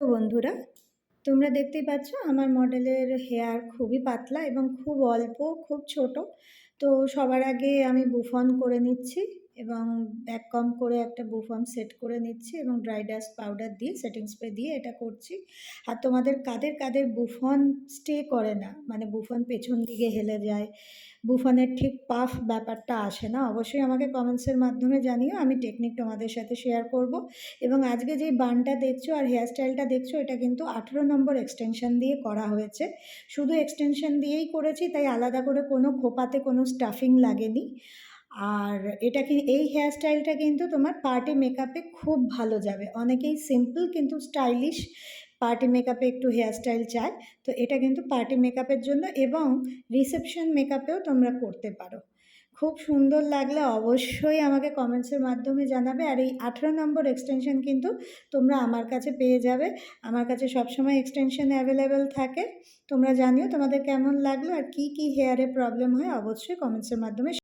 তো বন্ধুরা, তোমরা দেখতেই পাচ্ছ আমার মডেলের হেয়ার খুবই পাতলা এবং খুব অল্প, খুব ছোট। তো সবার আগে আমি বুফন করে নিচ্ছি এবং ব্যাক কম করে একটা বুফন সেট করে নিচ্ছি এবং ড্রাই ডাস্ট পাউডার দিয়ে সেটিং স্প্রে দিয়ে এটা করছি। আর তোমাদের কাদের কাদের বুফন স্টে করে না, মানে বুফন পেছন দিকে হেলে যায়, বুফনের ঠিক পাফ ব্যাপারটা আসে না, অবশ্যই আমাকে কমেন্টসের মাধ্যমে জানিও। আমি টেকনিক তোমাদের সাথে শেয়ার করব। এবং আজকে যে বানটা দেখছো আর হেয়ারস্টাইলটা দেখছো, এটা কিন্তু 18 নম্বর এক্সটেনশন দিয়ে করা হয়েছে। শুধু এক্সটেনশন দিয়েই করেছি, তাই আলাদা করে কোনো খোপাতে কোনো স্টাফিং লাগেনি। আর এটা কি, এই হেয়ারস্টাইলটা কিন্তু তোমার পার্টি মেকআপে খুব ভালো যাবে। অনেকেই সিম্পল কিন্তু স্টাইলিশ পার্টি মেকআপে একটু হেয়ারস্টাইল চায়, তো এটা কিন্তু পার্টি মেকআপের জন্য এবং রিসেপশন মেকআপেও তোমরা করতে পারো। খুব সুন্দর লাগলে অবশ্যই আমাকে কমেন্টসের মাধ্যমে জানাবে। আর এই 18 নম্বর এক্সটেনশন কিন্তু তোমরা আমার কাছে পেয়ে যাবে। আমার কাছে সবসময় এক্সটেনশন অ্যাভেলেবেল থাকে। তোমরা জানিও তোমাদের কেমন লাগলো আর কি কি হেয়ারে প্রবলেম হয়, অবশ্যই কমেন্টসের মাধ্যমে